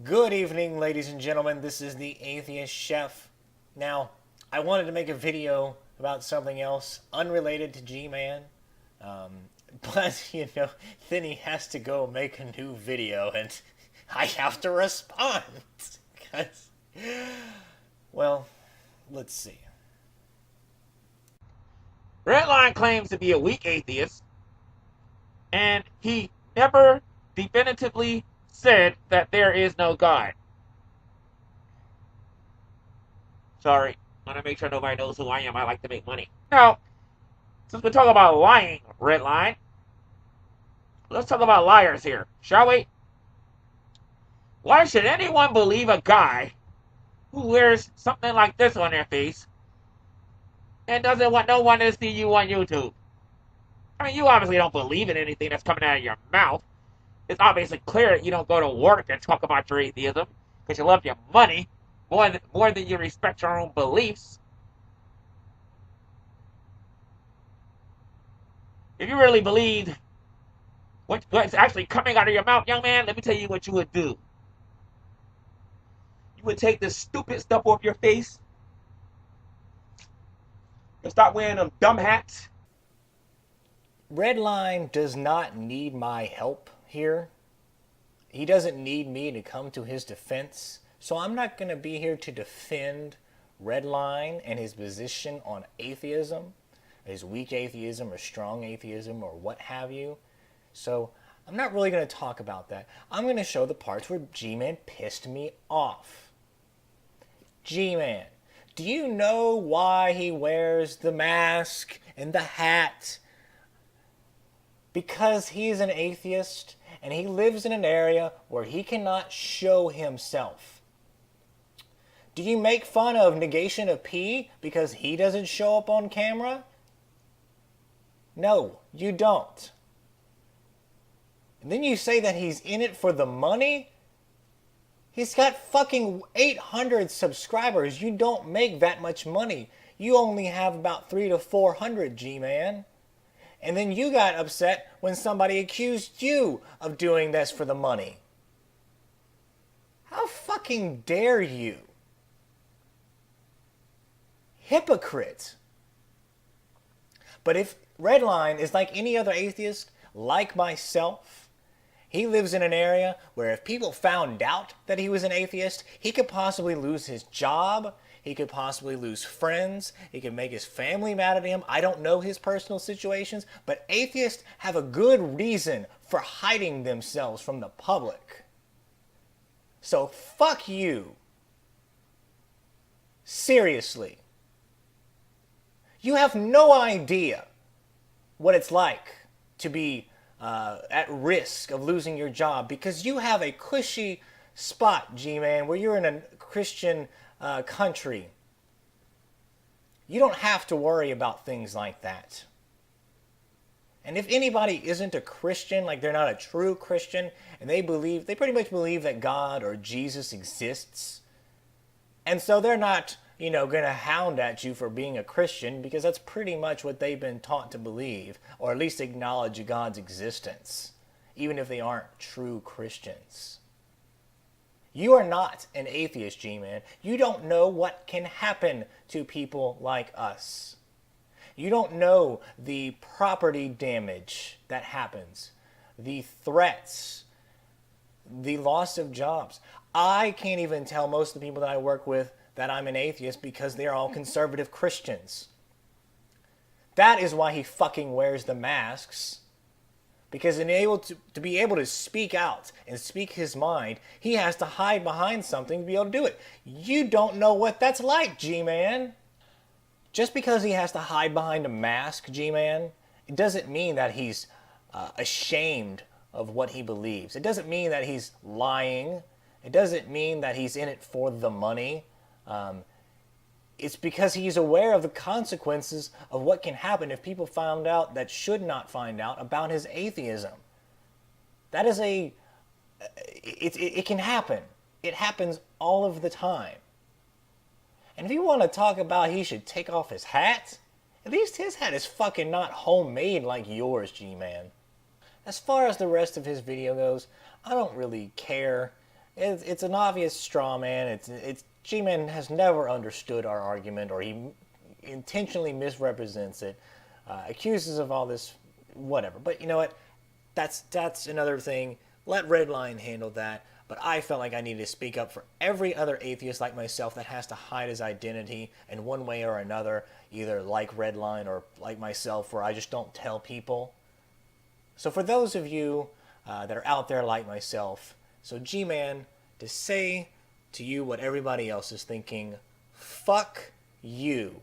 Good evening, ladies and gentlemen. This is the Atheist Chef. Now, I wanted to make a video about something else unrelated to Gman, um, but then he has to go make a new video, and I have to respond. 'Cause, well, let's see. Redline claims to be a weak atheist, and he never definitively said that there is no God. Sorry, I want to make sure nobody knows who I am. I like to make money. Now, since we're talking about lying, Redline, let's talk about liars here, shall we? Why should anyone believe a guy who wears something like this on their face and doesn't want no one to see you on YouTube? I mean, you obviously don't believe in anything that's coming out of your mouth. It's obviously clear that you don't go to work and talk about your atheism because you love your money more than you respect your own beliefs. If you really believed what's actually coming out of your mouth, young man, let me tell you what you would do. You would take this stupid stuff off your face and stop wearing them dumb hats. Redline does not need my help here. He doesn't need me to come to his defense, so I'm not going to be here to defend Redline and his position on atheism, his weak atheism or strong atheism or what have you. So I'm not really going to talk about that. I'm going to show the parts where G-Man pissed me off. G-Man, do you know why he wears the mask and the hat? Because he's an atheist and he lives in an area where he cannot show himself. Do you make fun of negation of P because he doesn't show up on camera? No, you don't. And then you say that he's in it for the money? He's got fucking 800 subscribers. You don't make that much money. You only have about 300 to 400, G-Man. And then you got upset when somebody accused you of doing this for the money. How fucking dare you? Hypocrite. But if Redline is like any other atheist, like myself, he lives in an area where if people found out that he was an atheist, he could possibly lose his job, he could possibly lose friends, he could make his family mad at him. I don't know his personal situations, but atheists have a good reason for hiding themselves from the public. So fuck you. Seriously. You have no idea what it's like to be at risk of losing your job because you have a cushy spot, G-Man, where you're in a Christian country. You don't have to worry about things like that. And if anybody isn't a Christian, like they're not a true Christian, and they pretty much believe that God or Jesus exists, and so they're not, going to hound at you for being a Christian because that's pretty much what they've been taught to believe, or at least acknowledge God's existence, even if they aren't true Christians. You are not an atheist, G-Man. You don't know what can happen to people like us. You don't know the property damage that happens, the threats, the loss of jobs. I can't even tell most of the people that I work with that I'm an atheist because they're all conservative Christians. That is why he fucking wears the masks. Because to be able to speak out and speak his mind, he has to hide behind something to be able to do it. You don't know what that's like, G-Man. Just because he has to hide behind a mask, G-Man, it doesn't mean that he's ashamed of what he believes. It doesn't mean that he's lying. It doesn't mean that he's in it for the money. It's because he's aware of the consequences of what can happen if people found out that should not find out about his atheism. That is it can happen. It happens all of the time. And if you want to talk about he should take off his hat, at least his hat is fucking not homemade like yours, G-Man. As far as the rest of his video goes, I don't really care. It's an obvious straw man. It's G-Man has never understood our argument, or he intentionally misrepresents it, accuses of all this, whatever. But you know what? That's another thing. Let Redline handle that. But I felt like I needed to speak up for every other atheist like myself that has to hide his identity in one way or another, either like Redline or like myself, where I just don't tell people. So for those of you that are out there like myself, so G-Man, to say to you what everybody else is thinking, fuck you.